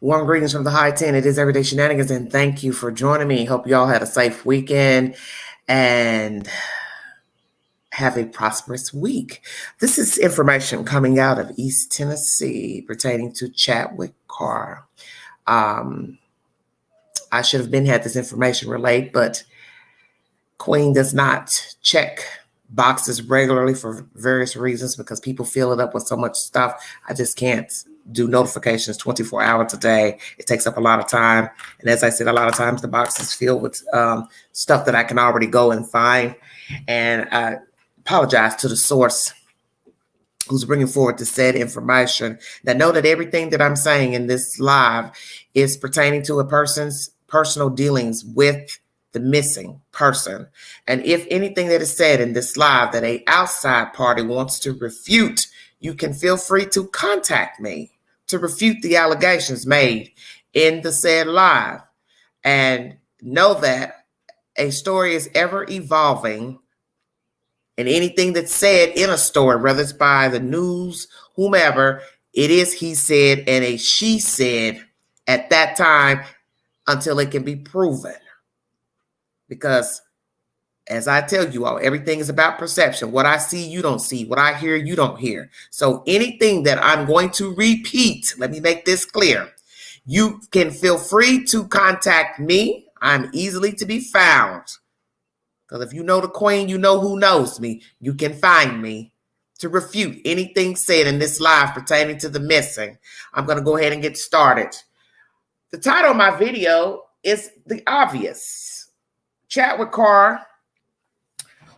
Warm greetings from the high 10. It is Everyday Shenanigans, and thank you for joining me. Hope you all had a safe weekend and have a prosperous week. This is information coming out of East Tennessee pertaining to Chadwick Carr. I should have had this information relayed, but Queen does not check boxes regularly for various reasons because people fill it up with so much stuff. I just can't do notifications 24 hours a day. It takes up a lot of time. And as I said, a lot of times the box is filled with stuff that I can already go and find. And I apologize to the source who's bringing forward the said information. That know that everything that I'm saying in this live is pertaining to a person's personal dealings with the missing person. And if anything that is said in this live that a outside party wants to refute, you can feel free to contact me to refute the allegations made in the said live. And know that a story is ever evolving, and anything that's said in a story, whether it's by the news, whomever, it is he said and a she said at that time until it can be proven. Because as I tell you all, everything is about perception. What I see, you don't see. What I hear, you don't hear. So anything that I'm going to repeat, let me make this clear. You can feel free to contact me. I'm easily to be found. Because if you know the Queen, you know who knows me. You can find me to refute anything said in this live pertaining to the missing. I'm going to go ahead and get started. The title of my video is the obvious. Chadwick Carr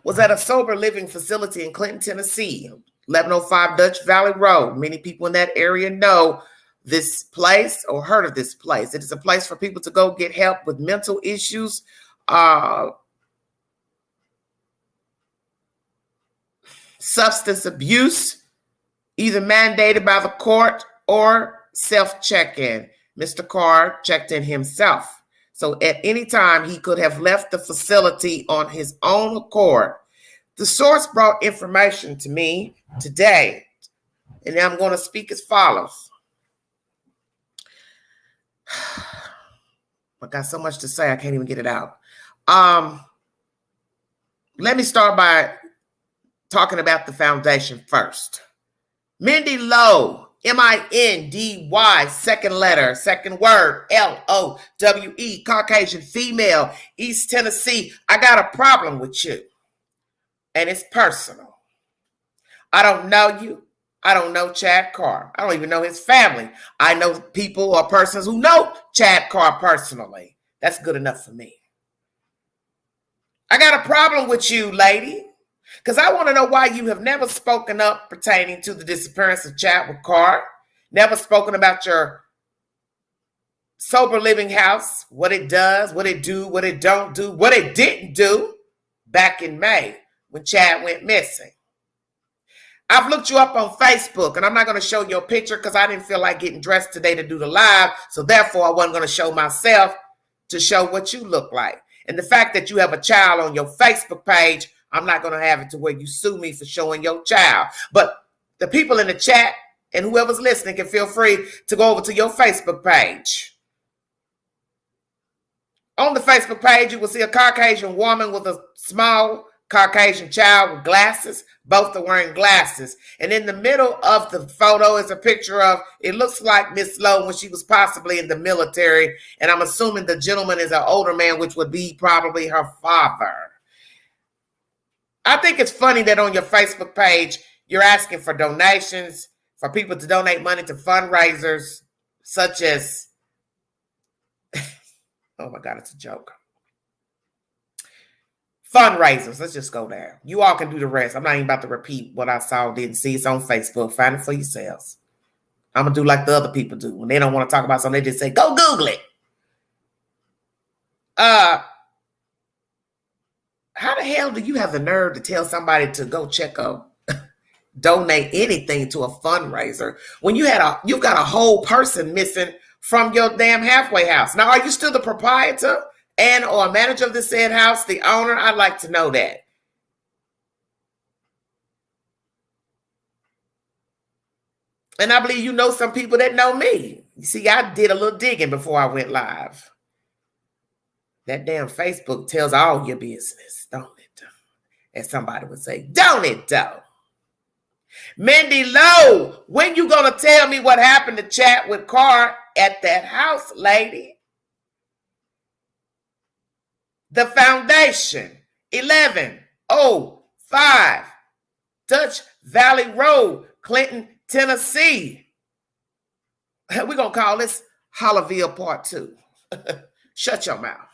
was at a sober living facility in Clinton, Tennessee, 1105 Dutch Valley Road. Many people in that area know this place or heard of this place. It is a place for people to go get help with mental issues, substance abuse, either mandated by the court or self-check-in. Mr. Carr checked in himself. So at any time, he could have left the facility on his own accord. The source brought information to me today, and I'm going to speak as follows. I got so much to say, I can't even get it out. Let me start by talking about the foundation first. Mindy Lowe. M-I-N-D-Y, second letter, second word, L-O-W-E, Caucasian female, East Tennessee. I got a problem with you, and it's personal. I don't know you. I don't know Chad Carr. I don't even know his family. I know people or persons who know Chad Carr personally. That's good enough for me. I got a problem with you, lady. Because I want to know why you have never spoken up pertaining to the disappearance of Chadwick Carr, never spoken about your sober living house, what it does, what it do, what it don't do, what it didn't do back in May when Chad went missing. I've looked you up on Facebook, and I'm not going to show your picture because I didn't feel like getting dressed today to do the live, so therefore I wasn't going to show myself to show what you look like. And the fact that you have a child on your Facebook page, I'm not going to have it to where you sue me for showing your child. But the people in the chat and whoever's listening can feel free to go over to your Facebook page. On the Facebook page, you will see a Caucasian woman with a small Caucasian child with glasses. Both are wearing glasses. And in the middle of the photo is a picture of, it looks like Miss Lowe when she was possibly in the military. And I'm assuming the gentleman is an older man, which would be probably her father. I think it's funny that on your Facebook page, you're asking for donations, for people to donate money to fundraisers such as, oh my God, it's a joke. Fundraisers, let's just go there. You all can do the rest. I'm not even about to repeat what I saw, didn't see. It's on Facebook. Find it for yourselves. I'm going to do like the other people do. When they don't want to talk about something, they just say, go Google it. How the hell do you have the nerve to tell somebody to go check up, donate anything to a fundraiser when you've got a whole person missing from your damn halfway house? Now, are you still the proprietor and or manager of the said house, the owner? I'd like to know that. And I believe you know some people that know me. You see, I did a little digging before I went live. That damn Facebook tells all your business, don't it? As somebody would say, don't it, though? Mindy Lowe, when you gonna tell me what happened to Chadwick Carr at that house, lady? The Foundation, 1105 Dutch Valley Road, Clinton, Tennessee. We're gonna call this Hollerville Part 2. Shut your mouth.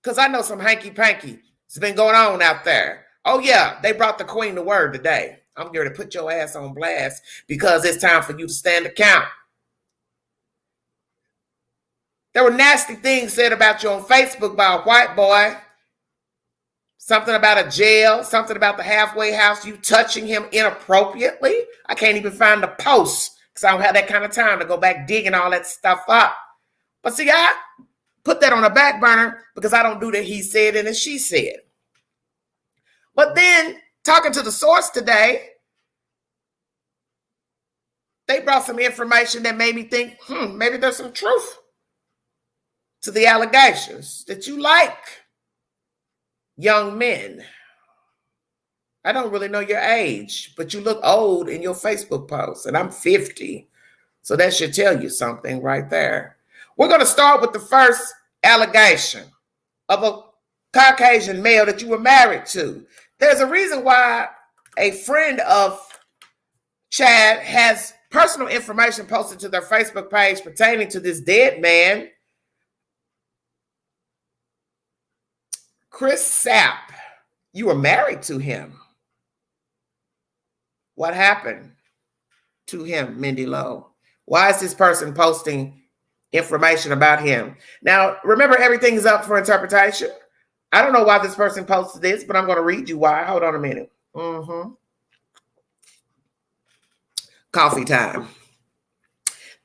Because I know some hanky-panky has been going on out there. Oh, yeah, they brought the queen to word today. I'm going to put your ass on blast because it's time for you to stand account. There were nasty things said about you on Facebook by a white boy. Something about a jail, something about the halfway house, you touching him inappropriately. I can't even find the post because I don't have that kind of time to go back digging all that stuff up. But see, I put that on a back burner because I don't do the he said and the she said. But then, talking to the source today, they brought some information that made me think, maybe there's some truth to the allegations that you like young men. I don't really know your age, but you look old in your Facebook post, and I'm 50. So that should tell you something right there. We're going to start with the first allegation of a Caucasian male that you were married to. There's a reason why a friend of Chad has personal information posted to their Facebook page pertaining to this dead man, Chris Sapp. You were married to him. What happened to him, Mindy Lowe? Why is this person posting information about him? Now, remember, everything is up for interpretation. I don't know why this person posted this, but I'm going to read you why. Hold on a minute. Coffee time.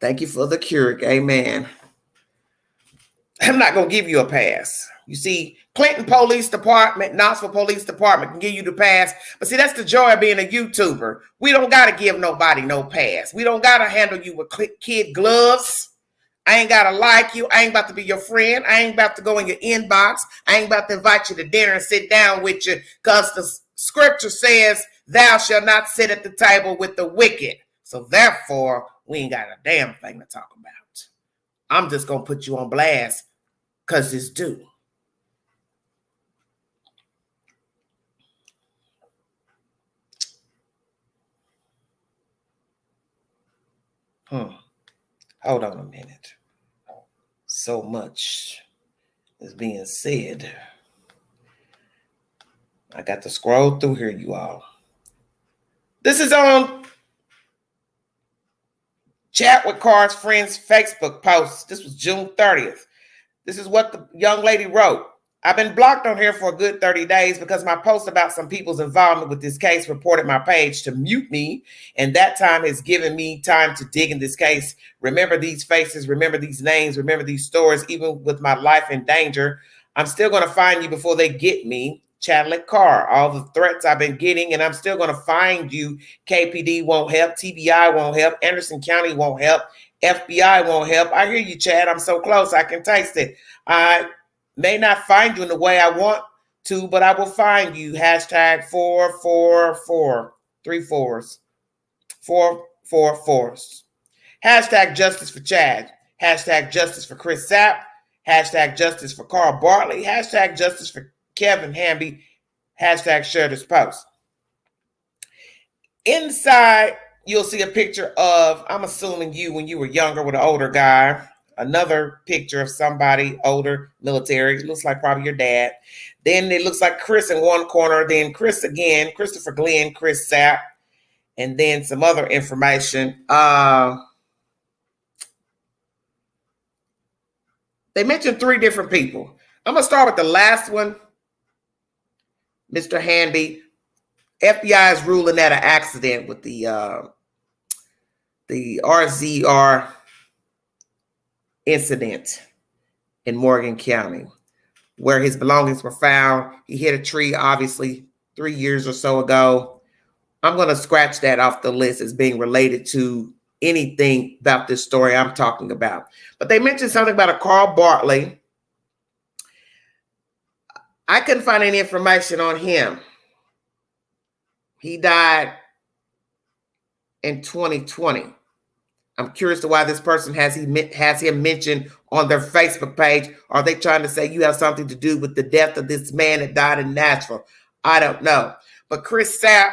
Thank you for the Keurig. Amen. I'm not going to give you a pass. You see, Clinton Police Department, Knoxville Police Department can give you the pass. But see, that's the joy of being a YouTuber. We don't got to give nobody no pass. We don't got to handle you with kid gloves. I ain't got to like you. I ain't about to be your friend. I ain't about to go in your inbox. I ain't about to invite you to dinner and sit down with you because the scripture says, thou shalt not sit at the table with the wicked. So therefore, we ain't got a damn thing to talk about. I'm just going to put you on blast because it's due. Hold on a minute. So much is being said. I got to scroll through here, you all. This is on Chadwick Carr's friend's Facebook post. This was June 30th. This is what the young lady wrote. I've been blocked on here for a good 30 days because my post about some people's involvement with this case reported my page to mute me. And that time has given me time to dig in this case. Remember these faces, remember these names, remember these stories, even with my life in danger. I'm still going to find you before they get me. Chadwick Carr, all the threats I've been getting, and I'm still going to find you. KPD won't help. TBI won't help. Anderson County won't help. FBI won't help. I hear you, Chad. I'm so close. I can taste it. I may not find you in the way I want to, but I will find you. Hashtag 444. 3 4s. 444s. Hashtag justice for Chad. Hashtag justice for Chris Sapp. Hashtag justice for Carl Bartley. Hashtag justice for Kevin Hamby. Hashtag share this post. Inside, you'll see a picture of, I'm assuming you when you were younger with an older guy. Another picture of somebody older, military. It looks like probably your dad. Then it looks like Chris in one corner. Then Chris again, Christopher Glenn, Chris Sapp. And then some other information. They mentioned 3 different people. I'm going to start with the last one. Mr. Hanby. FBI is ruling that an accident with the RZR incident in Morgan County, where his belongings were found. He hit a tree, obviously, 3 years or so ago. I'm going to scratch that off the list as being related to anything about this story I'm talking about. But they mentioned something about a Carl Bartley. I couldn't find any information on him. He died in 2020. I'm curious to why this person has him mentioned on their Facebook page. Are they trying to say you have something to do with the death of this man that died in Nashville? I don't know. But Chris Sapp,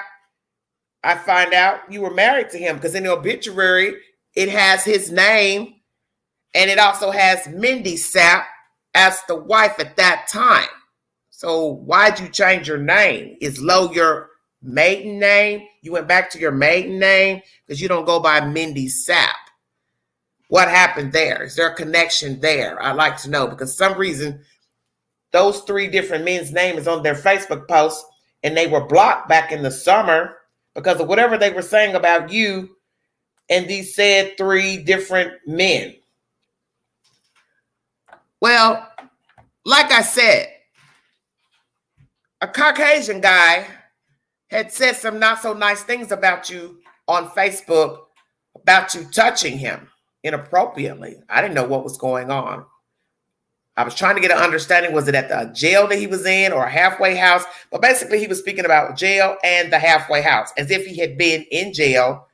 I find out you were married to him because in the obituary, it has his name and it also has Mindy Sapp as the wife at that time. So why'd you change your name? Is Lowe your maiden name? You went back to your maiden name because you don't go by Mindy Sapp. What happened there? Is there a connection there? I'd like to know because for some reason those three different men's names on their Facebook posts and they were blocked back in the summer because of whatever they were saying about you and these said three different men. Well, like I said, a Caucasian guy had said some not so nice things about you on Facebook about you touching him inappropriately. I didn't know what was going on. I was trying to get an understanding. Was it at the jail that he was in or a halfway house? But basically he was speaking about jail and the halfway house as if he had been in jail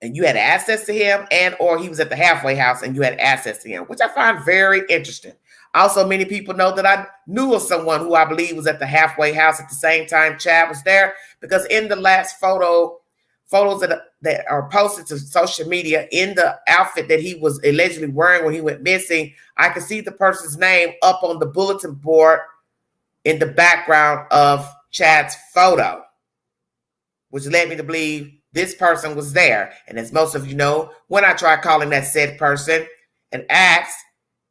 and you had access to him and or he was at the halfway house and you had access to him, which I find very interesting. Also, many people know that I knew of someone who I believe was at the halfway house at the same time Chad was there because in the last photos that are posted to social media in the outfit that he was allegedly wearing when he went missing, I could see the person's name up on the bulletin board in the background of Chad's photo, which led me to believe this person was there. And as most of you know, when I tried calling that said person and asked,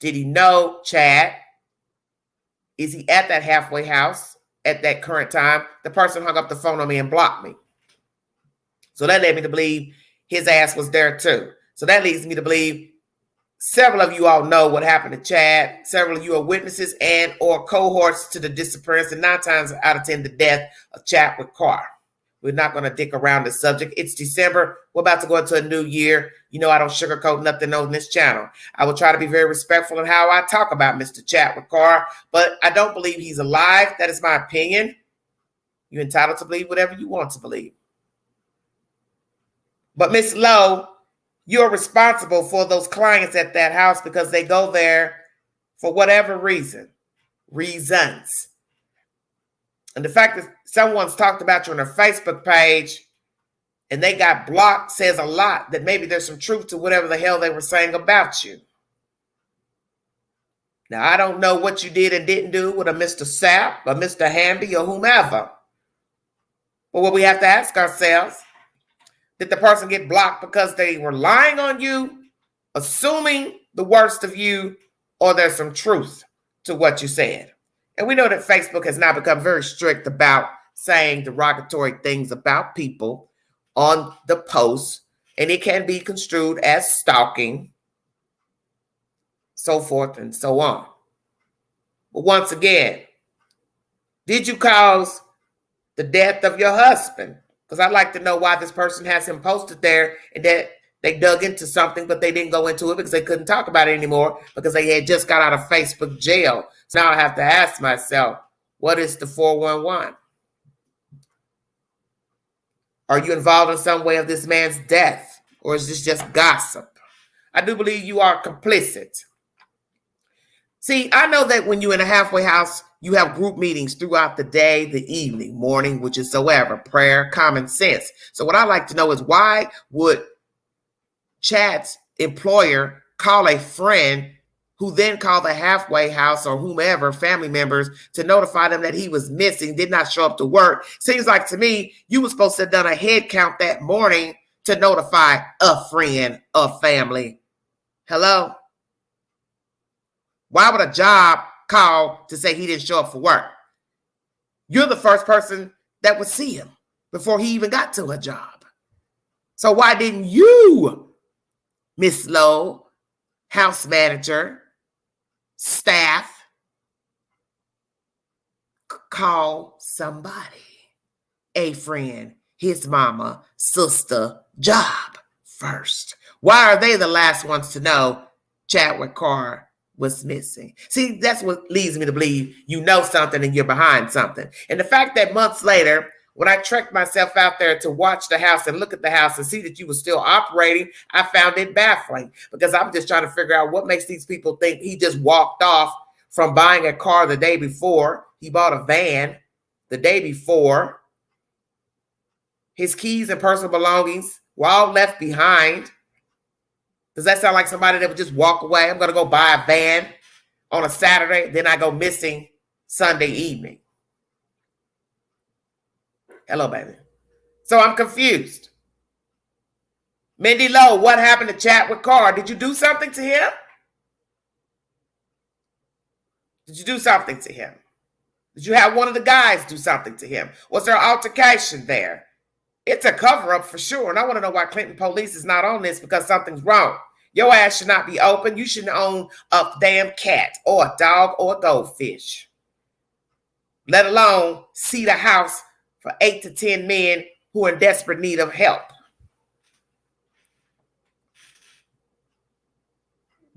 did he know Chad? Is he at that halfway house at that current time? The person hung up the phone on me and blocked me. So that led me to believe his ass was there too. So that leads me to believe several of you all know what happened to Chad. Several of you are witnesses and or cohorts to the disappearance and 9 times out of 10 the death of Chadwick Carr. We're not going to dick around the subject. It's December. We're about to go into a new year. You know I don't sugarcoat nothing on this channel. I will try to be very respectful in how I talk about Mr. Chadwick Carr, but I don't believe he's alive. That is my opinion. You're entitled to believe whatever you want to believe. But Miss Lowe, you're responsible for those clients at that house because they go there for whatever reasons. And the fact that someone's talked about you on their Facebook page and they got blocked says a lot that maybe there's some truth to whatever the hell they were saying about you. Now, I don't know what you did and didn't do with a Mr. Sapp or Mr. Hamby or whomever. But what we have to ask ourselves, did the person get blocked because they were lying on you, assuming the worst of you, or there's some truth to what you said? And we know that Facebook has now become very strict about saying derogatory things about people on the posts, and it can be construed as stalking, so forth and so on. But once again, did you cause the death of your husband? Because I'd like to know why this person has him posted there and that they dug into something, but they didn't go into it because they couldn't talk about it anymore because they had just got out of Facebook jail. So now I have to ask myself, what is the 411? Are you involved in some way of this man's death? Or is this just gossip? I do believe you are complicit. See, I know that when you're in a halfway house, you have group meetings throughout the day, the evening, morning, which is soever, prayer, common sense. So what I'd like to know is why would Chad's employer call a friend who then called the halfway house or whomever, family members, to notify them that he was missing, did not show up to work? Seems like to me, you were supposed to have done a head count that morning to notify a friend, a family. Hello? Why would a job call to say he didn't show up for work? You're the first person that would see him before he even got to a job. So why didn't you, Miss Lowe, house manager, staff, call somebody, a friend, his mama, sister, job, first? Why are they the last ones to know Chadwick Carr was missing? See, that's what leads me to believe you know something and you're behind something. And the fact that months later, when I trekked myself out there to watch the house and look at the house and see that you were still operating, I found it baffling, because I'm just trying to figure out what makes these people think he just walked off from buying a car the day before. He bought a van the day before. His keys and personal belongings were all left behind. Does that sound like somebody that would just walk away? I'm going to go buy a van on a Saturday, then I go missing Sunday evening. Hello, baby. So I'm confused. Mindy Lowe, what happened to Chadwick Carr? Did you do something to him? Did you do something to him? Did you have one of the guys do something to him? Was there an altercation there? It's a cover-up for sure. And I want to know why Clinton police is not on this, because something's wrong. Your ass should not be open. You shouldn't own a damn cat or a dog or a goldfish, let alone see the house for 8 to 10 men who are in desperate need of help.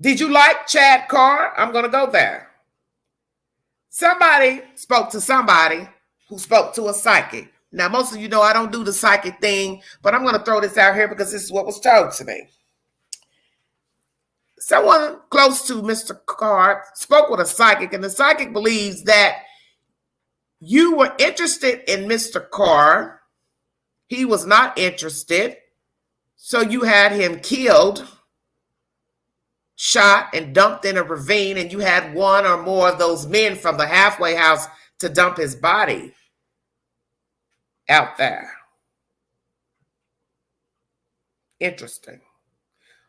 Did you like Chad Carr? I'm going to go there. Somebody spoke to somebody who spoke to a psychic. Now, most of you know I don't do the psychic thing, but I'm going to throw this out here because this is what was told to me. Someone close to Mr. Carr spoke with a psychic, and the psychic believes that you were interested in Mr. Carr. He was not interested. So you had him killed, shot, and dumped in a ravine, and you had one or more of those men from the halfway house to dump his body out there. Interesting.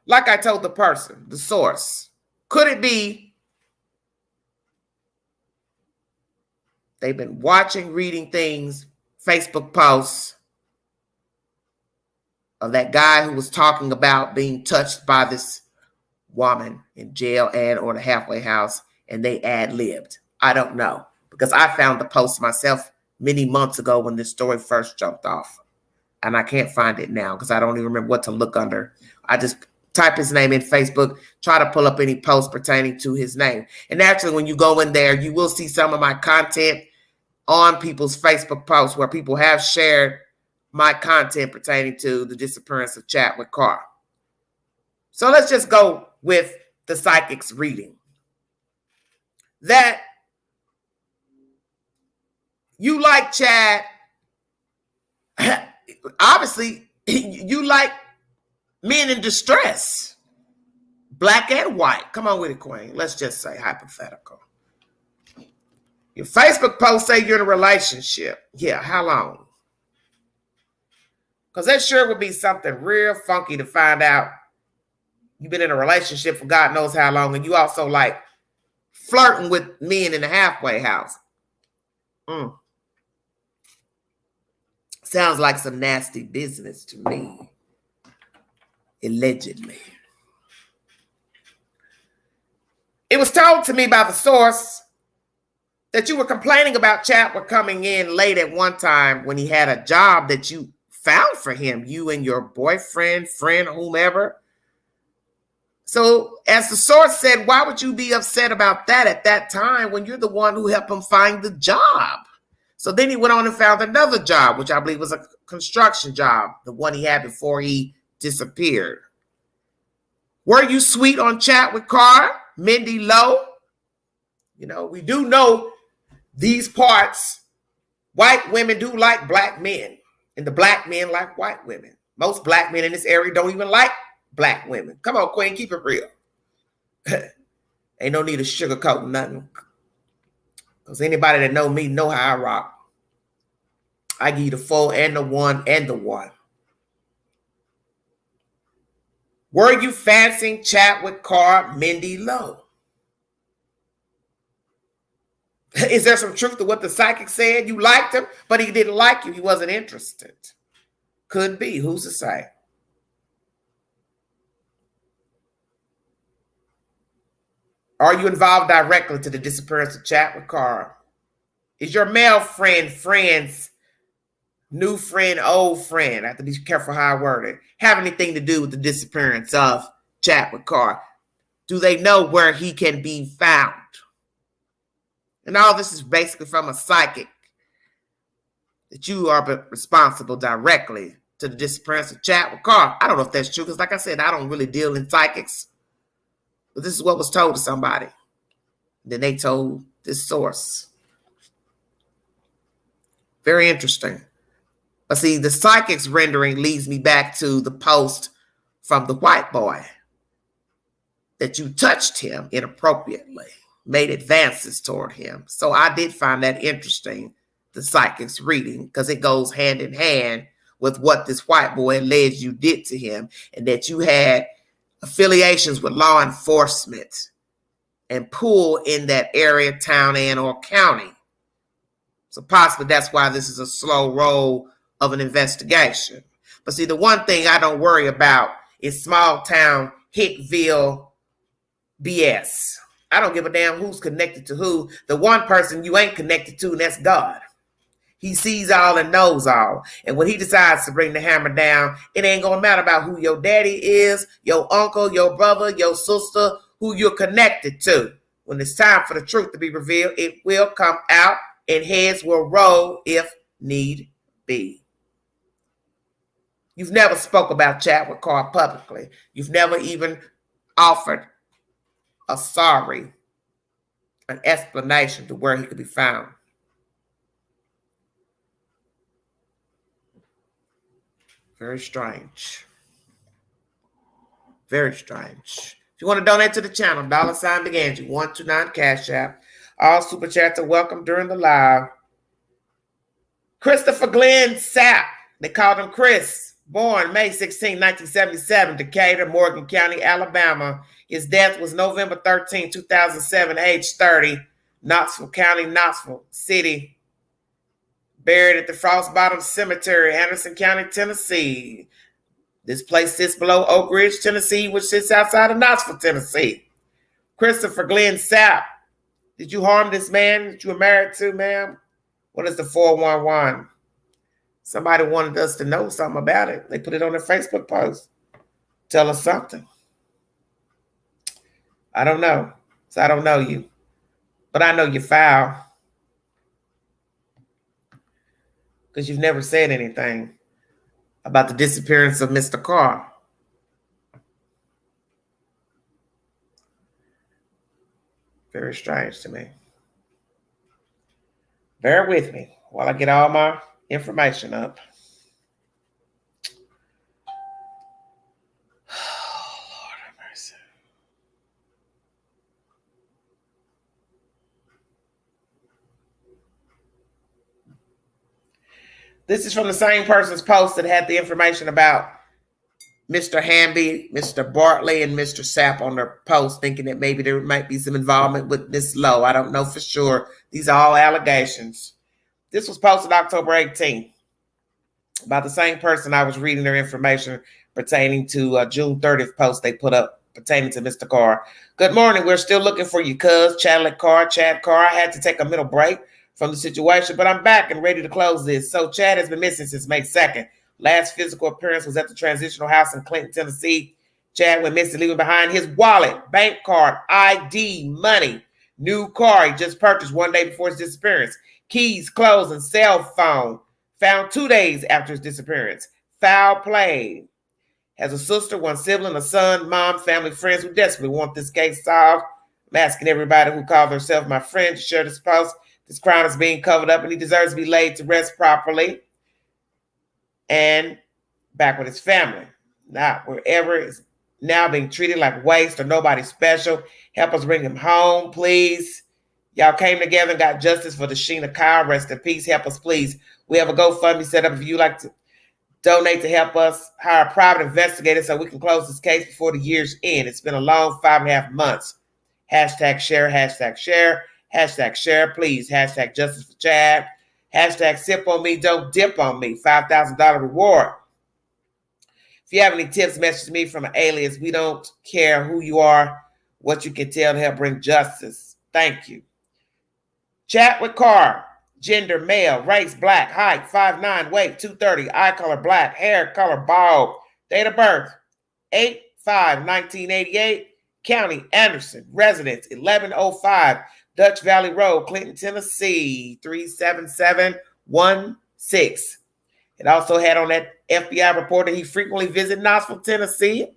Like I told the person, the source, could it be they've been watching, reading things, Facebook posts of that guy who was talking about being touched by this woman in jail and or the halfway house, and they ad-libbed? I don't know, because I found the post myself many months ago when this story first jumped off, and I can't find it now because I don't even remember what to look under. I just type his name in Facebook, try to pull up any posts pertaining to his name. And actually, when you go in there, you will see some of my content on people's Facebook posts where people have shared my content pertaining to the disappearance of Chadwick Carr. So let's just go with the psychic's reading. That you like Chad. Obviously, you like men in distress, black and white. Come on with it, Queen. Let's just say hypothetical. Your Facebook post say you're in a relationship. Yeah, how long? Because that sure would be something real funky to find out you've been in a relationship for God knows how long, and you also like flirting with men in the halfway house. Sounds like some nasty business to me. Allegedly. It was told to me by the source that you were complaining about Chadwick coming in late at one time when he had a job that you found for him, you and your boyfriend, friend, whomever. So as the source said, why would you be upset about that at that time when you're the one who helped him find the job? So then he went on and found another job, which I believe was a construction job, the one he had before he disappeared. Were you sweet on Chadwick Carr, Mindy Lowe? You know, we do know these parts. White women do like black men, and the black men like white women. Most black men in this area don't even like black women. Come on, Queen, keep it real. Ain't no need to sugarcoat nothing. Because anybody that know me know how I rock. I give you the full and the one and the one. Were you fancying Chadwick Carr, Mindy Lowe? Is there some truth to what the psychic said? You liked him, but he didn't like you. He wasn't interested. Could be. Who's to say? Are you involved directly to the disappearance of Chadwick Carr? Is your male friend friends new friend, old friend, I have to be careful how I word it, have anything to do with the disappearance of Chadwick Carr? Do they know where he can be found? And all this is basically from a psychic that you are responsible directly to the disappearance of Chadwick Carr. I don't know if that's true because, like I said, I don't really deal in psychics. But this is what was told to somebody. Then they told this source. Very interesting. But see, the psychic's rendering leads me back to the post from the white boy that you touched him inappropriately, made advances toward him. So I did find that interesting, the psychic's reading, because it goes hand in hand with what this white boy alleged you did to him, and that you had affiliations with law enforcement and pull in that area, town, and or county. So possibly that's why this is a slow roll of an investigation. But see, the one thing I don't worry about is small town Hickville BS. I don't give a damn who's connected to who. The one person you ain't connected to, and that's God. He sees all and knows all. And when he decides to bring the hammer down, it ain't going to matter about who your daddy is, your uncle, your brother, your sister, who you're connected to. When it's time for the truth to be revealed, it will come out and heads will roll if need be. You've never spoke about Chadwick Carr publicly. You've never even offered a sorry, an explanation to where he could be found. Very strange. Very strange. If you want to donate to the channel, $ Beganji, 129 Cash App. All super chats are welcome during the live. Christopher Glenn Sapp, they called him Chris, born May 16, 1977, Decatur, Morgan County, Alabama. His death was November 13, 2007, age 30, Knoxville County, Knoxville City. Buried at the Frost Bottom Cemetery, Anderson County, Tennessee. This place sits below Oak Ridge, Tennessee, which sits outside of Knoxville, Tennessee. Christopher Glenn Sapp, did you harm this man that you were married to, ma'am? What is the 411? Somebody wanted us to know something about it. They put it on their Facebook post. Tell us something. I don't know. So I don't know you. But I know you're foul. Because you've never said anything about the disappearance of Mr. Carr. Very strange to me. Bear with me while I get all my information up. Oh, Lord have mercy. This is from the same person's post that had the information about Mr. Hamby, Mr. Bartley, and Mr. Sapp on their post, thinking that maybe there might be some involvement with Miss Lowe. I don't know for sure. These are all allegations. This was posted October 18th by the same person. I was reading their information pertaining to June 30th post they put up pertaining to Mr. Carr. Good morning. We're still looking for you, cuz. Chad Carr. I had to take a middle break from the situation, but I'm back and ready to close this. So Chad has been missing since May 2nd. Last physical appearance was at the transitional house in Clinton, Tennessee. Chad went missing, leaving behind his wallet, bank card, ID, money, new car he just purchased one day before his disappearance, keys, clothes, and cell phone, found 2 days after his disappearance. Foul play. Has a sister, one sibling, a son, mom, family, friends who desperately want this case solved. I'm asking everybody who called themselves my friend to share this post. This crime is being covered up and he deserves to be laid to rest properly and back with his family. Not wherever is now being treated like waste or nobody special. Help us bring him home, please. Y'all came together and got justice for the Sheena Carr. Rest in peace. Help us, please. We have a GoFundMe set up if you'd like to donate to help us hire a private investigator so we can close this case before the year's end. It's been a long 5.5 months. Hashtag share, hashtag share, hashtag share, please. Hashtag justice for Chad. Hashtag sip on me, don't dip on me. $5,000 reward. If you have any tips, message me from an alias. We don't care who you are, what you can tell to help bring justice. Thank you. Chadwick Carr. Gender, male. Race, black. Height, 5'9". Weight, 230. Eye color, black. Hair color, bald. Date of birth, 8/5/1988. County, Anderson. Residence, 1105 Dutch Valley Road, Clinton, Tennessee, 37716. It also had on that FBI report that he frequently visited Knoxville, Tennessee.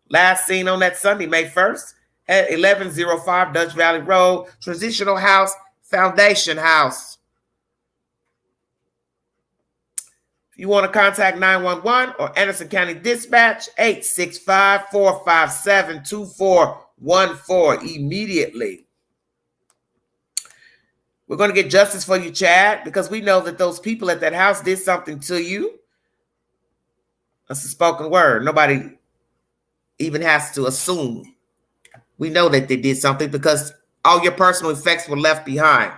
Last seen on that Sunday, May 1st, at 1105 Dutch Valley Road, Transitional House, Foundation House. If you want to contact 911 or Anderson County Dispatch, 865-457-2414 immediately. We're going to get justice for you, Chad, because we know that those people at that house did something to you. That's a spoken word. Nobody even has to assume. We know that they did something because all your personal effects were left behind.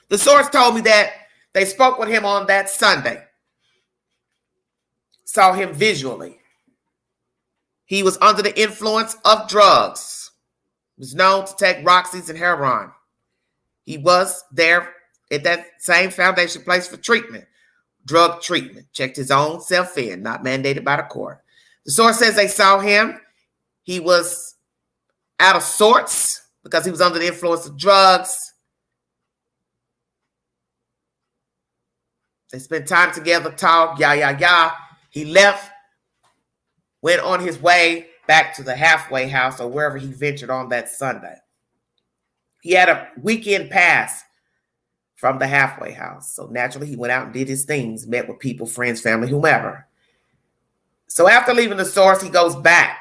The source told me that they spoke with him on that Sunday. Saw him visually. He was under the influence of drugs. He was known to take Roxy's and heroin. He was there at that same foundation place for treatment, drug treatment. Checked his own self in, not mandated by the court. The source says they saw him. He was out of sorts because he was under the influence of drugs. They spent time together, talked, He left, went on his way back to the halfway house or wherever he ventured on that Sunday. He had a weekend pass from the halfway house. So naturally, he went out and did his things, met with people, friends, family, whomever. So after leaving the source, he goes back.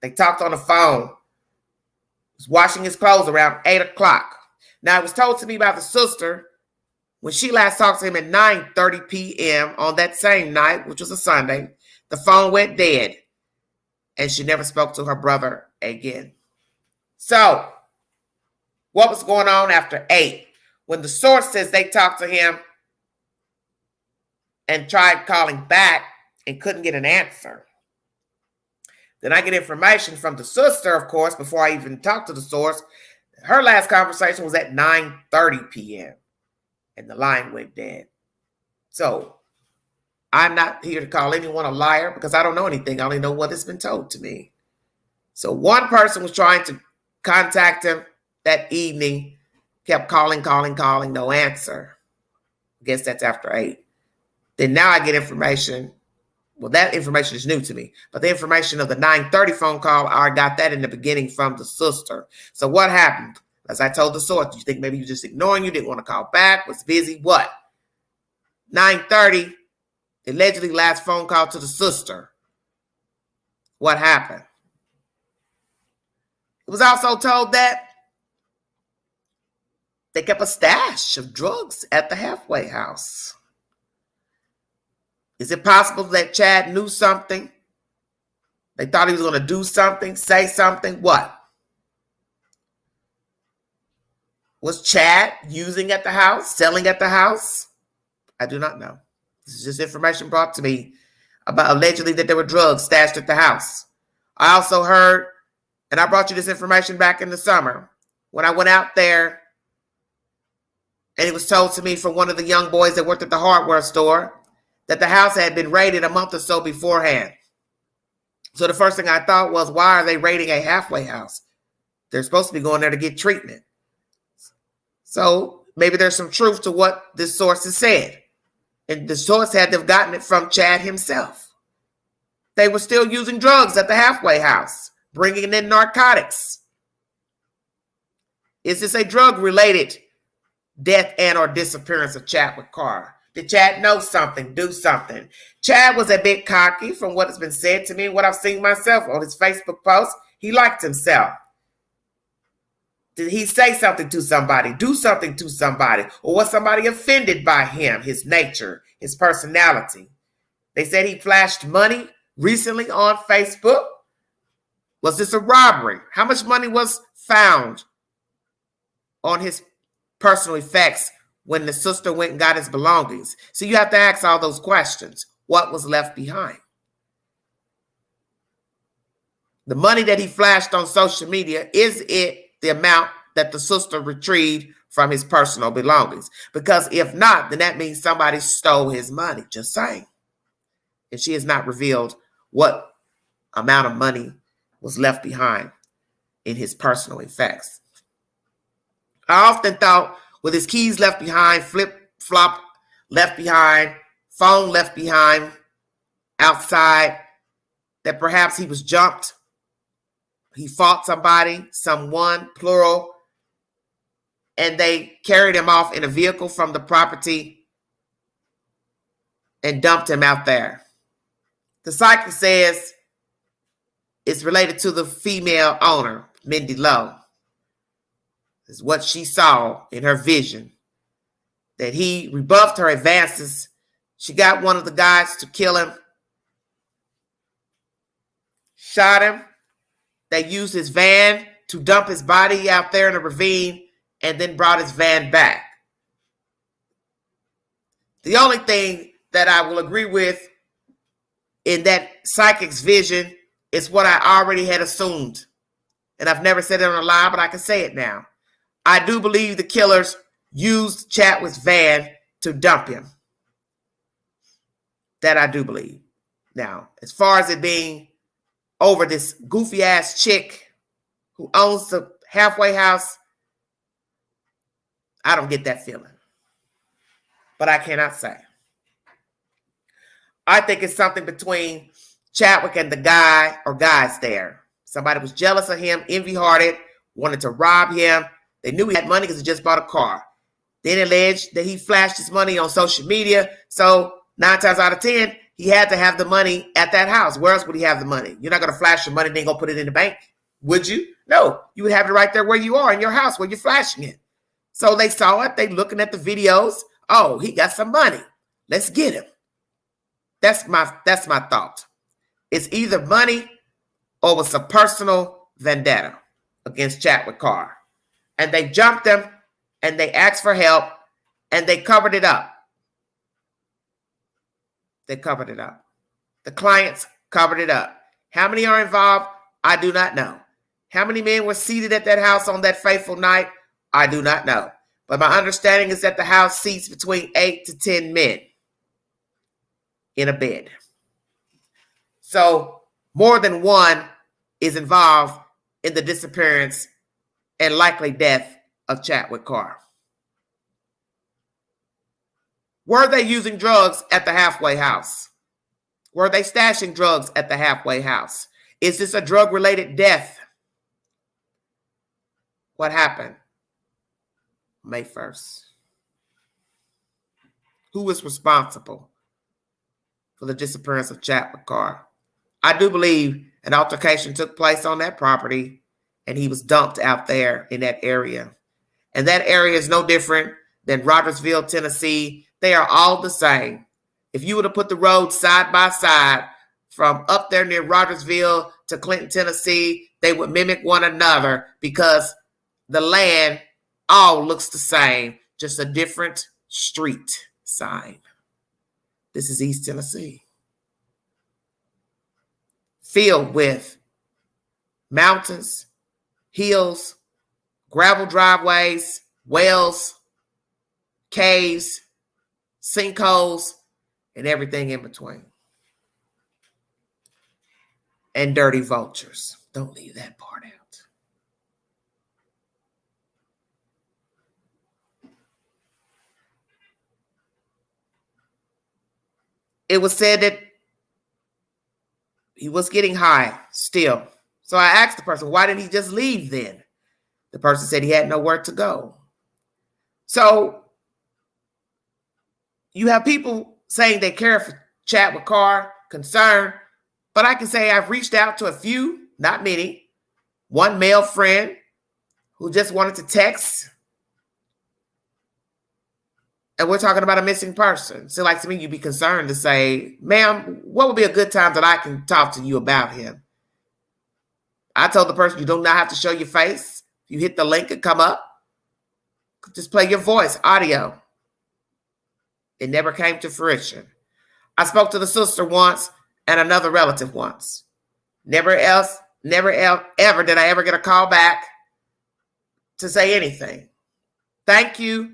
They talked on the phone. He was washing his clothes around 8 o'clock. Now, it was told to me by the sister when she last talked to him at 9:30 p.m. on that same night, which was a Sunday, the phone went dead, and she never spoke to her brother again. So, what was going on after 8? When the source says they talked to him and tried calling back and couldn't get an answer. Then I get information from the sister, of course, before I even talked to the source. Her last conversation was at 9:30 p.m. and the line went dead. So I'm not here to call anyone a liar because I don't know anything. I only know what has been told to me. So one person was trying to contact him that evening, kept calling, no answer. I guess that's after 8. Then now I get information. Well, that information is new to me, but the information of the 9:30 phone call, I got that in the beginning from the sister. So what happened? As I told the source, you think maybe you just ignoring you, didn't want to call back, was busy, what? 9:30, allegedly last phone call to the sister. What happened? It was also told that they kept a stash of drugs at the halfway house. Is it possible that Chad knew something? They thought he was going to do something, say something. What? Was Chad using at the house, selling at the house? I do not know. This is just information brought to me about allegedly that there were drugs stashed at the house. I also heard, and I brought you this information back in the summer, when I went out there, and it was told to me from one of the young boys that worked at the hardware store that the house had been raided a month or so beforehand. So the first thing I thought was, why are they raiding a halfway house? They're supposed to be going there to get treatment. So maybe there's some truth to what this source has said. And the source had to have gotten it from Chad himself. They were still using drugs at the halfway house, bringing in narcotics. Is this a drug-related death and or disappearance of Chadwick Carr? Did Chad know something, do something? Chad was a bit cocky from what has been said to me and what I've seen myself on his Facebook post. He liked himself. Did he say something to somebody, do something to somebody? Or was somebody offended by him, his nature, his personality? They said he flashed money recently on Facebook. Was this a robbery? How much money was found on his personal effects when the sister went and got his belongings? So you have to ask all those questions. What was left behind? The money that he flashed on social media, is it the amount that the sister retrieved from his personal belongings. Because if not, then that means somebody stole his money. Just saying. And she has not revealed what amount of money was left behind in his personal effects. I often thought with his keys left behind, flip-flop left behind, phone left behind outside, that perhaps he was jumped. He fought somebody, someone, plural, and they carried him off in a vehicle from the property and dumped him out there. The psychic says it's related to the female owner, Mindy Lowe. Is what she saw in her vision. That he rebuffed her advances. She got one of the guys to kill him. Shot him. They used his van to dump his body out there in a ravine and then brought his van back. The only thing that I will agree with in that psychic's vision is what I already had assumed. And I've never said it on a lie, but I can say it now. I do believe the killers used Chadwick's van to dump him. That I do believe. Now, as far as it being over this goofy ass chick who owns the halfway house, I don't get that feeling. But I cannot say. I think it's something between Chadwick and the guy or guys there. Somebody was jealous of him, envy-hearted, wanted to rob him. They knew he had money because he just bought a car. Then alleged that he flashed his money on social media. So 9 times out of 10, he had to have the money at that house. Where else would he have the money? You're not going to flash your money and then go put it in the bank, would you? No, you would have it right there where you are in your house where you're flashing it. So they saw it. They looking at the videos. Oh, he got some money. Let's get him. That's my thought. It's either money or was a personal vendetta against Chadwick Carr. And they jumped him and they asked for help and they covered it up. They covered it up. The clients covered it up. How many are involved? I do not know. How many men were seated at that house on that fateful night? I do not know. But my understanding is that the house seats between 8 to 10 men in a bed. So more than one is involved in the disappearance and likely death of Chadwick Carr. Were they using drugs at the halfway house? Were they stashing drugs at the halfway house? Is this a drug-related death? What happened May 1st? Who was responsible for the disappearance of Chadwick Carr? I do believe an altercation took place on that property and he was dumped out there in that area. And that area is no different than Rogersville, Tennessee. They are all the same. If you were to put the roads side by side from up there near Rogersville to Clinton, Tennessee, they would mimic one another because the land all looks the same, just a different street sign. This is East Tennessee. Filled with mountains, hills, gravel driveways, wells, caves, sinkholes, and everything in between. And dirty vultures. Don't leave that part out. It was said that he was getting high still. So I asked the person, why didn't he just leave then? The person said he had nowhere to go. So you have people saying they care for Chadwick Carr, concerned, but I can say I've reached out to a few, not many, one male friend who just wanted to text. And we're talking about a missing person. So like to me, you'd be concerned to say, ma'am, what would be a good time that I can talk to you about him? I told the person, you do not have to show your face. You hit the link and come up. Just play your voice, audio. It never came to fruition. I spoke to the sister once and another relative once. Never ever did I ever get a call back to say anything. Thank you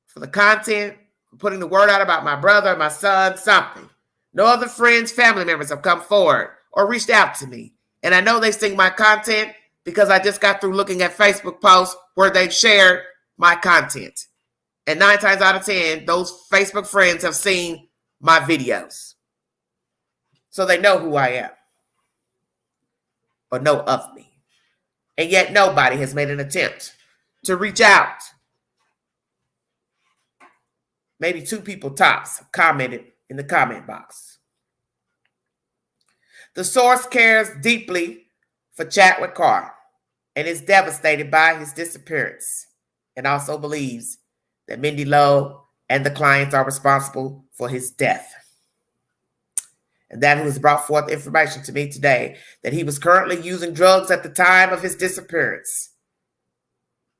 for the content, for putting the word out about my brother, my son, something. No other friends, family members have come forward or reached out to me. And I know they sing my content because I just got through looking at Facebook posts where they shared my content. And 9 times out of 10, those Facebook friends have seen my videos. So they know who I am or know of me. And yet nobody has made an attempt to reach out. Maybe 2 people tops commented in the comment box. The source cares deeply for Chadwick Carr and is devastated by his disappearance and also believes that Mindy Lowe and the clients are responsible for his death. And that has brought forth information to me today that he was currently using drugs at the time of his disappearance.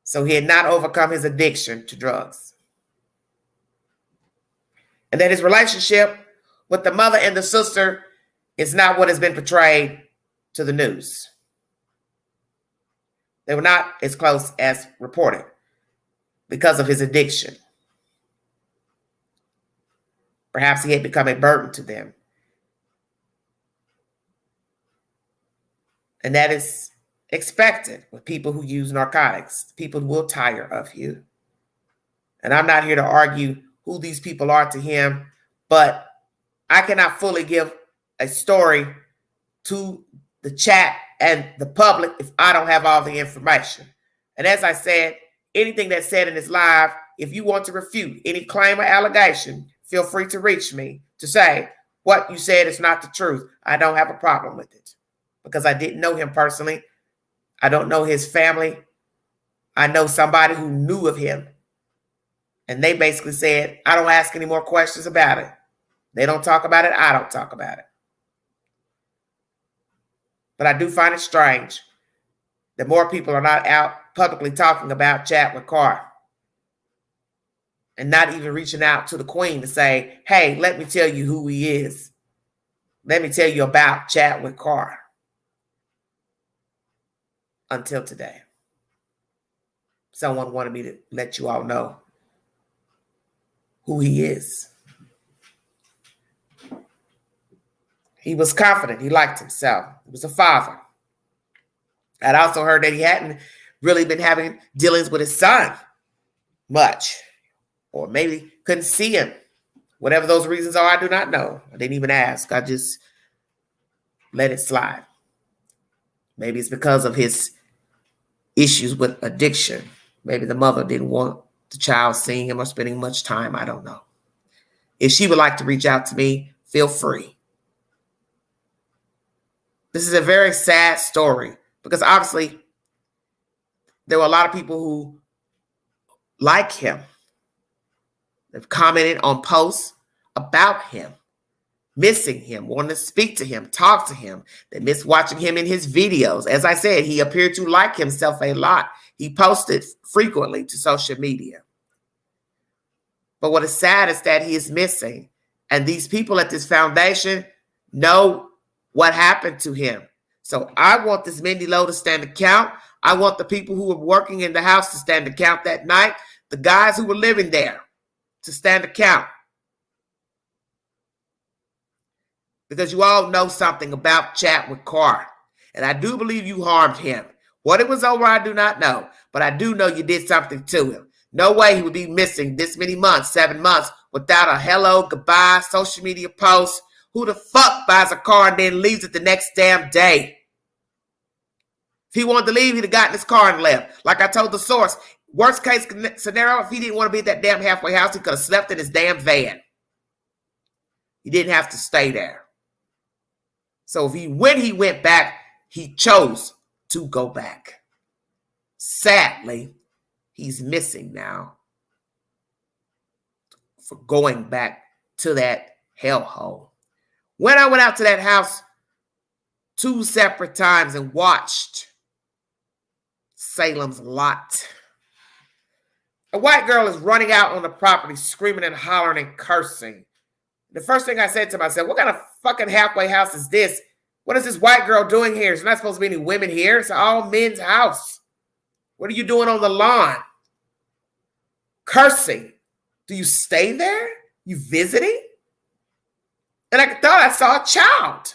So he had not overcome his addiction to drugs. And that his relationship with the mother and the sister is not what has been portrayed to the news. They were not as close as reported because of his addiction. Perhaps he had become a burden to them. And that is expected with people who use narcotics. People will tire of you. And I'm not here to argue who these people are to him, but I cannot fully give a story to the chat and the public if I don't have all the information. And as I said, anything that's said in this live, if you want to refute any claim or allegation, feel free to reach me to say what you said is not the truth. I don't have a problem with it because I didn't know him personally. I don't know his family. I know somebody who knew of him. And they basically said, I don't ask any more questions about it. They don't talk about it. I don't talk about it. But I do find it strange that more people are not out publicly talking about Chadwick Carr and not even reaching out to the Queen to say, hey, let me tell you who he is. Let me tell you about Chadwick Carr. Until today, someone wanted me to let you all know who he is. He was confident. He liked himself. He was a father. I'd also heard that he hadn't really been having dealings with his son much, or maybe couldn't see him. Whatever those reasons are, I do not know. I didn't even ask. I just let it slide. Maybe it's because of his issues with addiction. Maybe the mother didn't want the child seeing him or spending much time. I don't know. If she would like to reach out to me, feel free. This is a very sad story because obviously there were a lot of people who like him. They've commented on posts about him, missing him, wanting to speak to him, talk to him. They miss watching him in his videos. As I said, he appeared to like himself a lot. He posted frequently to social media. But what is sad is that he is missing. And these people at this foundation know what happened to him. So I want this Mindy Lowe to stand account. I want the people who were working in the house to stand account that night. The guys who were living there to stand account. Because you all know something about Chadwick Carr. And I do believe you harmed him. What it was over, I do not know. But I do know you did something to him. No way he would be missing this many months, 7 months, without a hello, goodbye, social media post. Who the fuck buys a car and then leaves it the next damn day? If he wanted to leave, he'd have gotten his car and left. Like I told the source, worst case scenario, if he didn't want to be at that damn halfway house, he could have slept in his damn van. He didn't have to stay there. So when he went back, he chose to go back. Sadly, he's missing now for going back to that hellhole. When I went out to that house 2 separate times and watched Salem's Lot, a white girl is running out on the property, screaming and hollering and cursing. The first thing I said to myself, what kind of fucking halfway house is this? What is this white girl doing here? There's not supposed to be any women here. It's an all men's house. What are you doing on the lawn? Cursing. Do you stay there? You visiting? And I thought I saw a child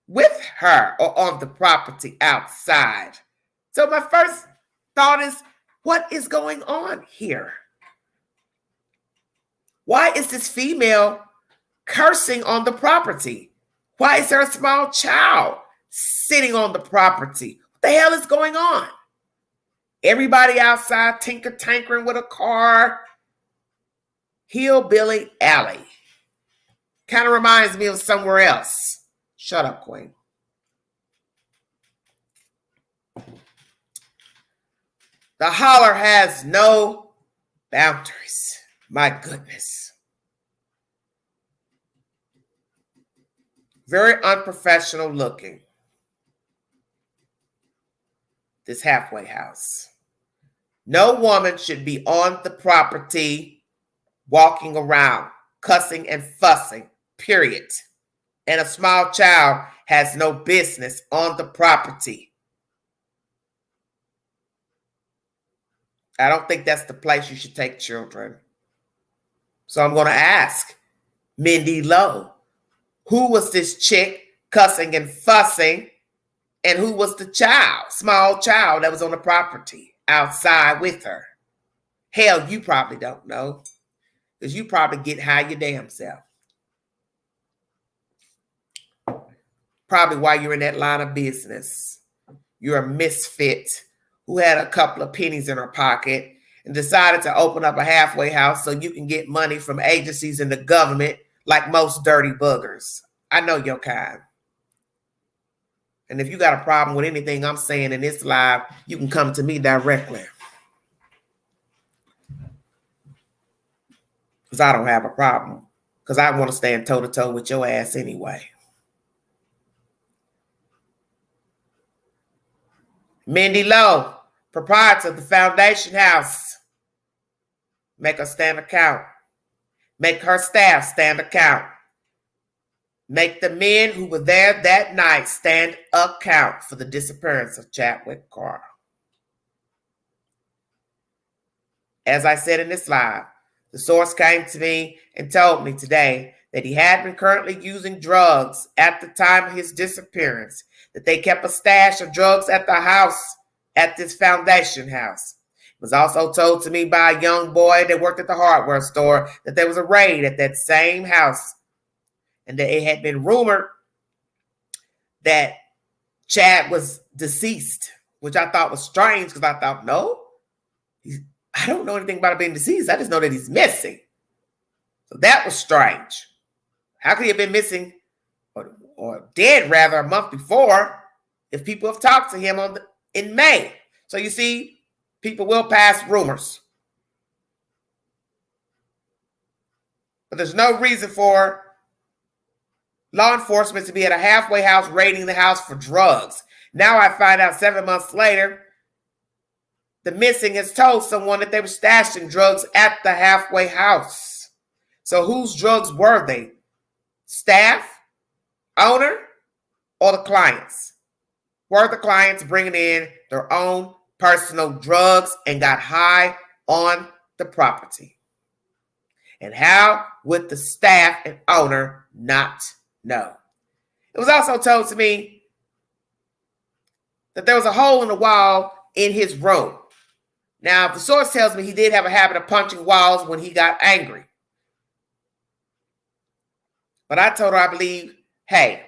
with her or on the property outside. So my first thought is, what is going on here? Why is this female cursing on the property? Why is there a small child sitting on the property? What the hell is going on? Everybody outside tinkering with a car. Hillbilly alley. Kind of reminds me of somewhere else. Shut up, Queen. The holler has no boundaries. My goodness. Very unprofessional looking. This halfway house. No woman should be on the property walking around, cussing and fussing, period. And a small child has no business on the property. I don't think that's the place you should take children. So I'm going to ask Mindy Lowe, who was this chick cussing and fussing, and who was the child, small child that was on the property outside with her? Hell, you probably don't know, because you probably get high your damn self. Probably while you're in that line of business. You're a misfit who had a couple of pennies in her pocket and decided to open up a halfway house so you can get money from agencies and the government like most dirty boogers. I know your kind. And if you got a problem with anything I'm saying in this live, you can come to me directly. Because I don't have a problem. Because I want to stand toe-to-toe with your ass anyway. Mindy Lowe, proprietor of the Foundation House. Make her stand account. Make her staff stand account. Make the men who were there that night stand account for the disappearance of Chadwick Carr. As I said in this live, the source came to me and told me today that he had been currently using drugs at the time of his disappearance, that they kept a stash of drugs at the house, at this Foundation House. It was also told to me by a young boy that worked at the hardware store that there was a raid at that same house, and that it had been rumored that Chad was deceased, which I thought was strange because I thought, no, I don't know anything about him being deceased. I just know that he's missing. So that was strange. How could he have been missing or dead rather a month before if people have talked to him in May? So you see, people will pass rumors. But there's no reason for law enforcement to be at a halfway house raiding the house for drugs. Now I find out 7 months later, the missing has told someone that they were stashing drugs at the halfway house. So whose drugs were they? Staff, owner, or the clients? Were the clients bringing in their own personal drugs and got high on the property? And how would the staff and owner not know? It was also told to me that there was a hole in the wall in his room. Now, the source tells me he did have a habit of punching walls when he got angry. But I told her I believe, hey,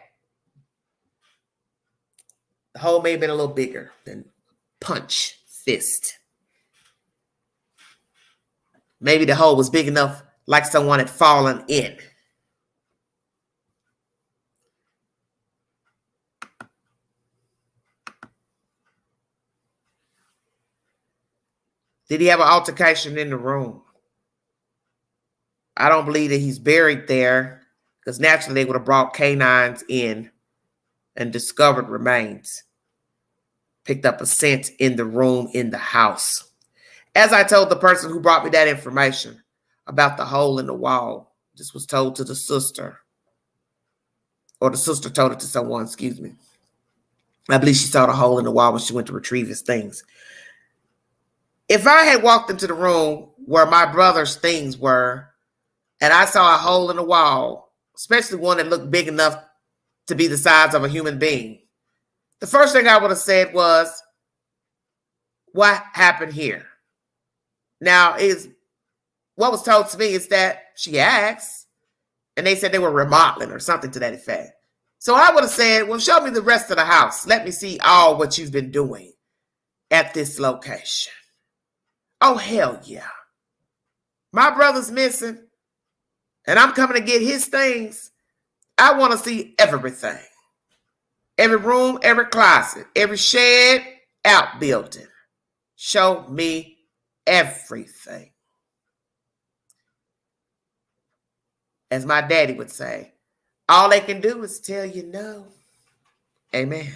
the hole may have been a little bigger than punch fist. Maybe the hole was big enough like someone had fallen in. Did he have an altercation in the room? I don't believe that he's buried there because naturally they would have brought canines in and discovered remains. Picked up a scent in the room in the house. As I told the person who brought me that information about the hole in the wall, this was told to the sister. Or the sister told it to someone, excuse me. I believe she saw the hole in the wall when she went to retrieve his things. If I had walked into the room where my brother's things were, and I saw a hole in the wall, especially one that looked big enough to be the size of a human being, the first thing I would have said was, what happened here? Now, what was told to me is that she asked, and they said they were remodeling or something to that effect. So I would have said, well, show me the rest of the house. Let me see all what you've been doing at this location. Oh, hell yeah. My brother's missing, and I'm coming to get his things. I want to see everything. Every room, every closet, every shed, outbuilding. Show me everything. As my daddy would say, all they can do is tell you no. Amen.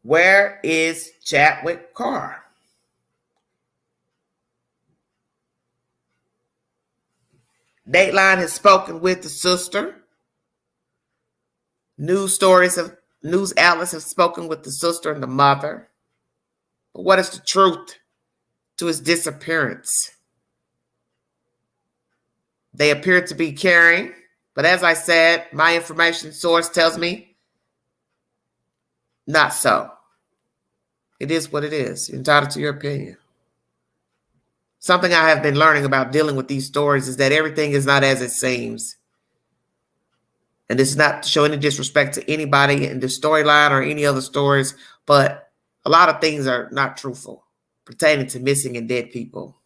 Where is Chadwick Carr? Dateline has spoken with the sister. News outlets have spoken with the sister and the mother. But what is the truth to his disappearance? They appear to be caring, but as I said, my information source tells me not so. It is what it is. You're entitled to your opinion. Something I have been learning about dealing with these stories is that everything is not as it seems. And this is not to show any disrespect to anybody in the storyline or any other stories, but a lot of things are not truthful pertaining to missing and dead people.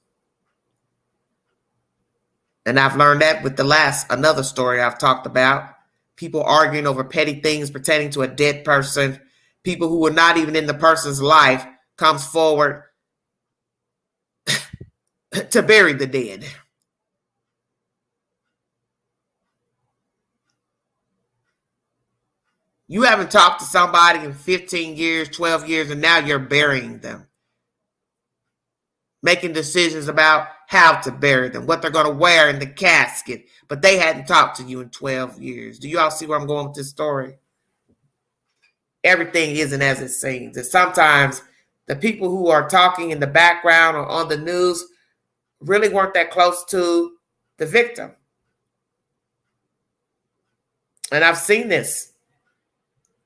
And I've learned that with another story I've talked about. People arguing over petty things pertaining to a dead person. People who were not even in the person's life comes forward to bury the dead. You haven't talked to somebody in 15 years, 12 years, and now you're burying them. Making decisions about how to bury them, what they're going to wear in the casket, but they hadn't talked to you in 12 years. Do you all see where I'm going with this story? Everything isn't as it seems. And sometimes the people who are talking in the background or on the news really weren't that close to the victim. And I've seen this.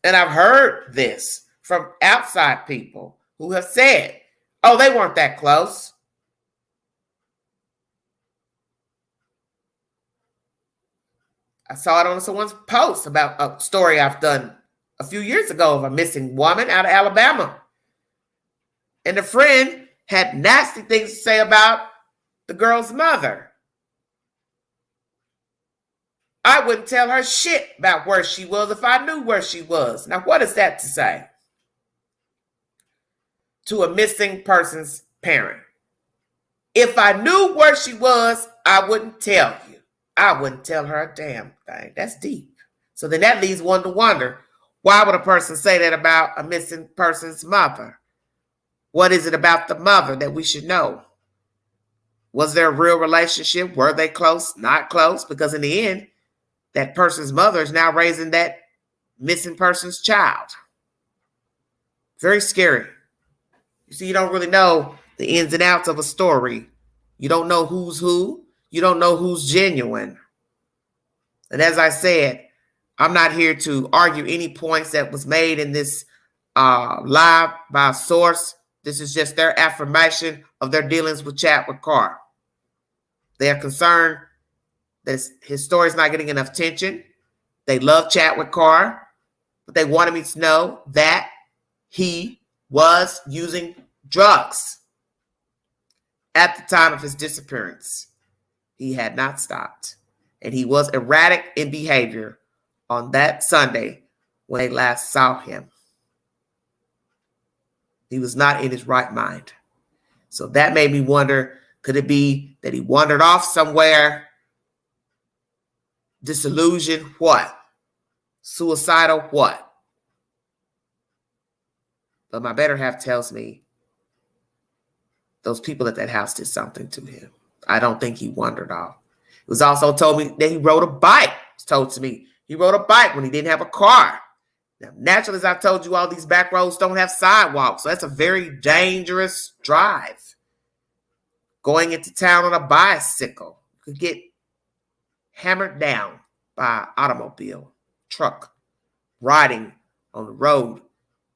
And I've heard this from outside people who have said, oh, they weren't that close. I saw it on someone's post about a story I've done a few years ago of a missing woman out of Alabama. And the friend had nasty things to say about the girl's mother. I wouldn't tell her shit about where she was if I knew where she was. Now, what is that to say to a missing person's parent? If I knew where she was, I wouldn't tell you. I wouldn't tell her a damn thing. That's deep. So then that leads one to wonder, why would a person say that about a missing person's mother? What is it about the mother that we should know? Was there a real relationship? Were they close? Not close? Because in the end, that person's mother is now raising that missing person's child. Very scary. You see, you don't really know the ins and outs of a story. You don't know who's who. You don't know who's genuine. And as I said, I'm not here to argue any points that was made in this live by a source. This is just their affirmation of their dealings with Chadwick Carr. They are concerned that his story is not getting enough attention. They love Chadwick Carr, but they wanted me to know that he was using drugs at the time of his disappearance. He had not stopped, and he was erratic in behavior on that Sunday when they last saw him. He was not in his right mind. So that made me wonder, could it be that he wandered off somewhere? Disillusioned, what? Suicidal, what? But my better half tells me those people at that house did something to him. I don't think he wandered off. It was also told me that he rode a bike. It's told to me he rode a bike when he didn't have a car. Now, naturally, as I told you, all these back roads don't have sidewalks, so that's a very dangerous drive. Going into town on a bicycle could get hammered down by an automobile, truck, riding on the road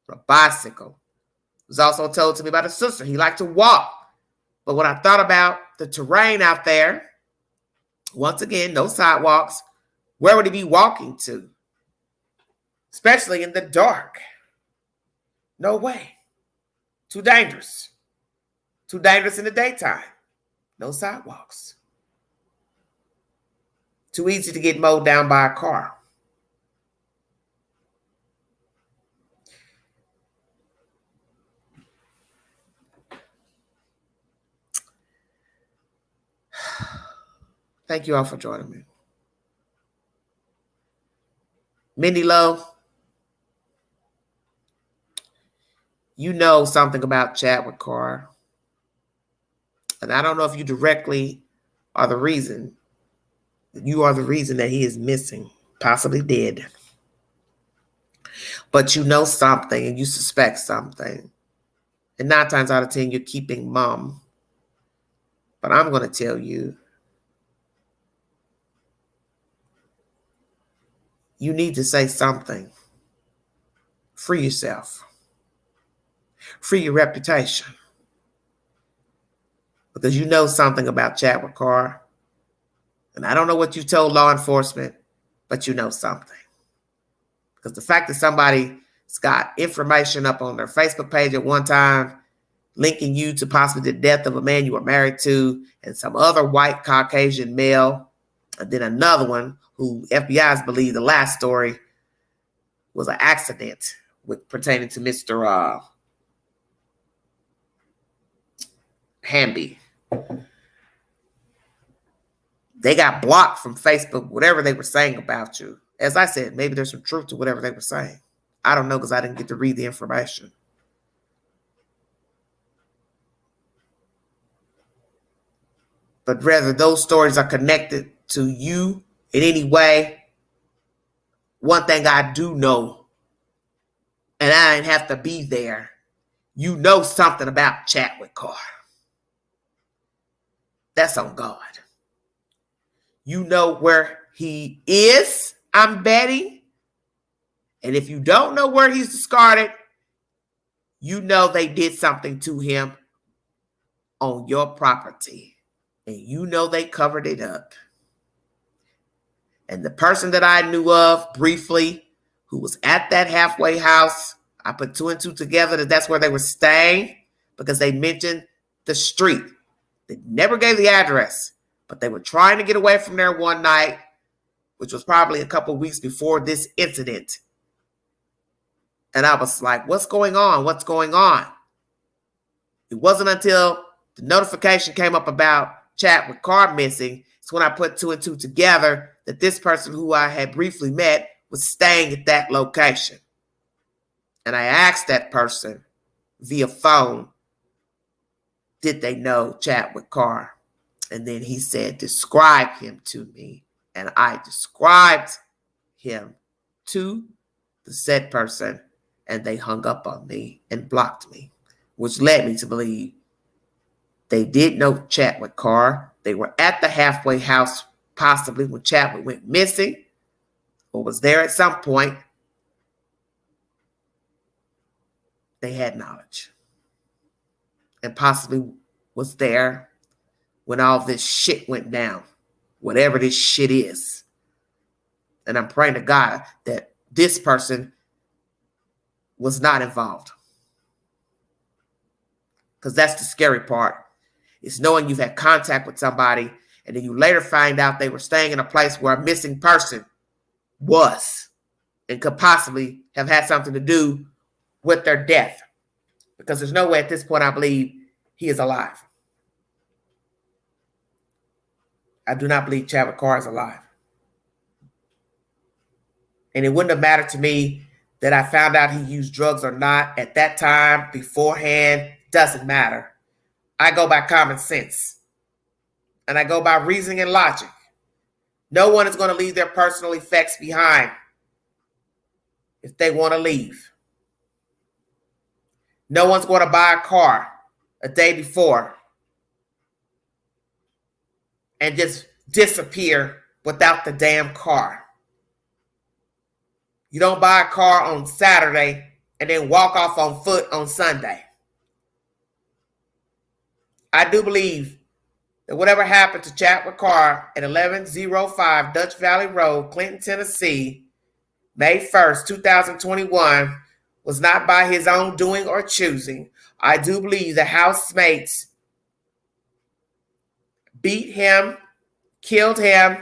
on a bicycle. It was also told to me by the sister he liked to walk. But when I thought about the terrain out there, once again, no sidewalks, where would he be walking to? Especially in the dark. No way. Too dangerous. Too dangerous in the daytime. No sidewalks. Too easy to get mowed down by a car. Thank you all for joining me. Mindy Lowe, you know something about Chadwick Carr. And I don't know if you directly are the reason. You are the reason that he is missing, possibly dead. But you know something and you suspect something. And 9 times out of 10, you're keeping mum. But I'm going to tell you, you need to say something. Free yourself. Free your reputation. Because you know something about Chadwick Carr. And I don't know what you told law enforcement, but you know something. Because the fact that somebody's got information up on their Facebook page at one time, linking you to possibly the death of a man you were married to, and some other white Caucasian male, and then another one who FBI's believe the last story was an accident pertaining to Mr. Hamby. They got blocked from Facebook, whatever they were saying about you. As I said, maybe there's some truth to whatever they were saying. I don't know because I didn't get to read the information. But whether those stories are connected to you in any way, one thing I do know, and I didn't have to be there, you know something about Chadwick Carr. That's on God. You know where he is, I'm betting. And if you don't know where he's discarded, you know they did something to him on your property. And you know they covered it up. And the person that I knew of briefly, who was at that halfway house, I put 2 and 2 together that's where they were staying because they mentioned the street. They never gave the address, but they were trying to get away from there one night, which was probably a couple of weeks before this incident. And I was like, what's going on? What's going on? It wasn't until the notification came up about Chadwick Carr missing. It's when I put 2 and 2 together that this person who I had briefly met was staying at that location. And I asked that person via phone, did they know Chadwick Carr? And then he said, describe him to me. And I described him to the said person, and they hung up on me and blocked me, which led me to believe they did know Chadwick Carr. They were at the halfway house, possibly when Chadwick went missing or was there at some point. They had knowledge and possibly was there when all this shit went down, whatever this shit is. And I'm praying to God that this person was not involved. Because that's the scary part. It's knowing you've had contact with somebody and then you later find out they were staying in a place where a missing person was and could possibly have had something to do with their death. Because there's no way at this point I believe he is alive. I do not believe Chadwick Carr is alive. And it wouldn't have mattered to me that I found out he used drugs or not at that time, beforehand. Doesn't matter. I go by common sense. And I go by reasoning and logic. No one is going to leave their personal effects behind. if they want to leave. No one's going to buy a car a day before and just disappear without the damn car. You don't buy a car on Saturday and then walk off on foot on Sunday. I do believe that whatever happened to Chadwick Carr at 1105 Dutch Valley Road, Clinton, Tennessee, May 1st, 2021, was not by his own doing or choosing. I do believe the housemates beat him, killed him,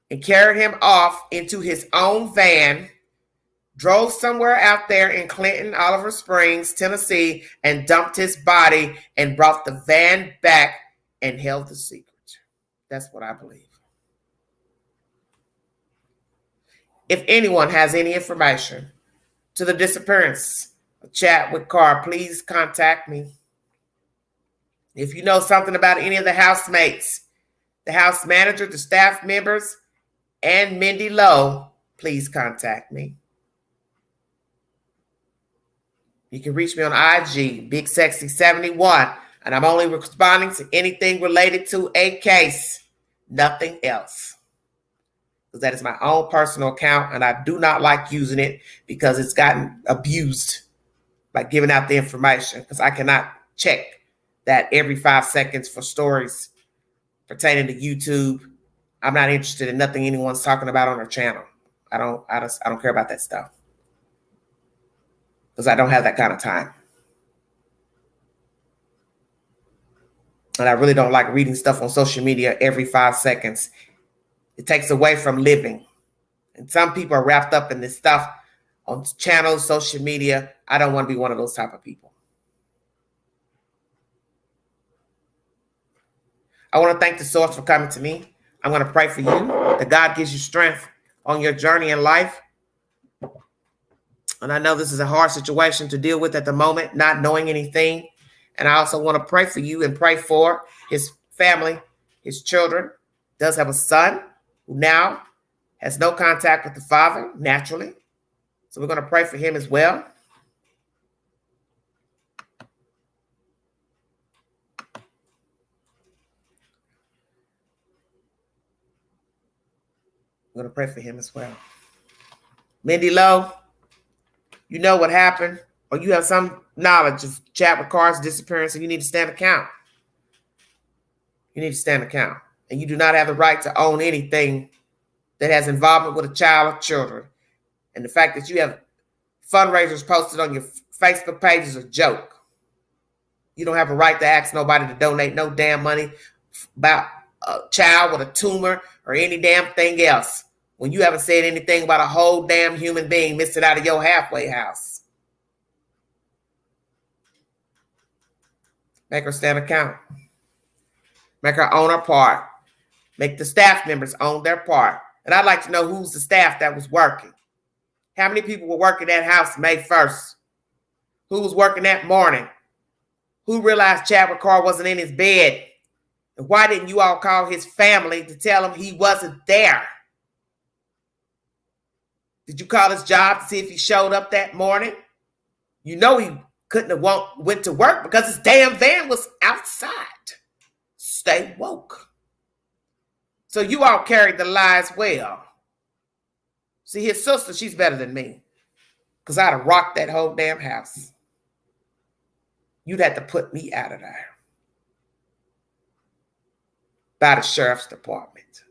and carried him off into his own van, drove somewhere out there in Clinton, Oliver Springs, Tennessee, and dumped his body and brought the van back and held the secret. That's what I believe. If anyone has any information to the disappearance of Chadwick Carr, please contact me. If you know something about any of the housemates, the house manager, the staff members, and Mindy Lowe, please contact me. You can reach me on IG, Big Sexy 71, and I'm only responding to anything related to a case, nothing else. Because that is my own personal account, and I do not like using it because it's gotten abused by giving out the information, because I cannot check that every 5 seconds for stories pertaining to YouTube. I'm not interested in nothing anyone's talking about on their channel. I don't care about that stuff, because I don't have that kind of time. And I really don't like reading stuff on social media every 5 seconds. It takes away from living. And some people are wrapped up in this stuff on channels, social media. I don't want to be one of those type of people. I want to thank the source for coming to me. I'm going to pray for you, that God gives you strength on your journey in life. And I know this is a hard situation to deal with at the moment, not knowing anything. And I also want to pray for you and pray for his family, his children. Does have a son who now has no contact with the father, naturally. So we're going to pray for him as well. We're going to pray for him as well. Mindy Lowe, you know what happened, or you have some knowledge of Chadwick Carr's disappearance, and you need to stand account. You need to stand account. And you do not have the right to own anything that has involvement with a child or children. And the fact that you have fundraisers posted on your Facebook page is a joke. You don't have a right to ask nobody to donate no damn money about a child with a tumor or any damn thing else when you haven't said anything about a whole damn human being missing out of your halfway house. Make her stand account. Make her own her part. Make the staff members own their part. And I'd like to know who's the staff that was working. How many people were working that house May 1st? Who was working that morning? Who realized Chadwick Carr wasn't in his bed? And why didn't you all call his family to tell him he wasn't there? Did you call his job to see if he showed up that morning? You know he couldn't have went to work because his damn van was outside. Stay woke. So you all carried the lies well. See, his sister, she's better than me, because I'd have rocked that whole damn house. You'd have to put me out of there by the sheriff's department,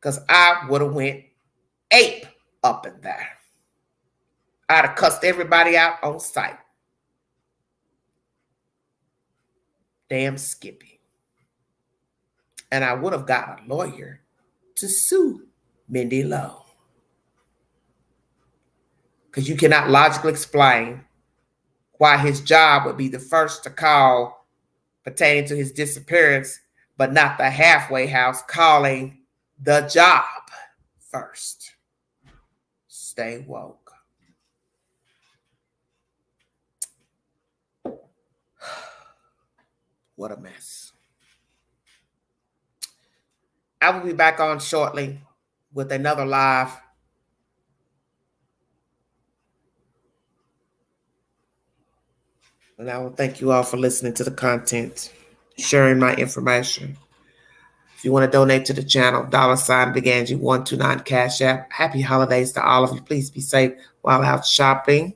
because I would have went ape up in there. I'd have cussed everybody out on sight. Damn Skippy. And I would have got a lawyer to sue Mindy Lowe, because you cannot logically explain why his job would be the first to call pertaining to his disappearance, but not the halfway house calling the job first. Stay woke. What a mess. I will be back on shortly with another live And I will thank you all for listening to the content, sharing my information. If you want to donate to the channel, $Big Angie 129 Cash App. Happy holidays to all of you. Please be safe while out shopping.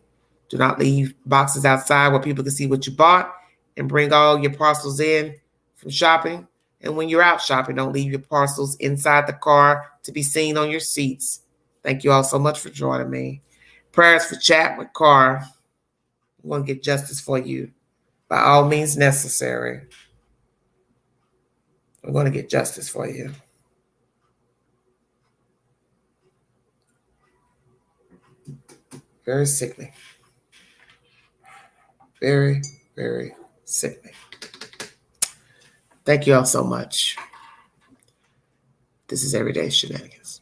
Do not leave boxes outside where people can see what you bought, and bring all your parcels in from shopping. And when you're out shopping, don't leave your parcels inside the car to be seen on your seats. Thank you all so much for joining me. Prayers for Chadwick, Carr. I'm going to get justice for you by all means necessary. I'm going to get justice for you. Very sickening. Very, very sickening. Thank you all so much. This is Everyday Shenanigans.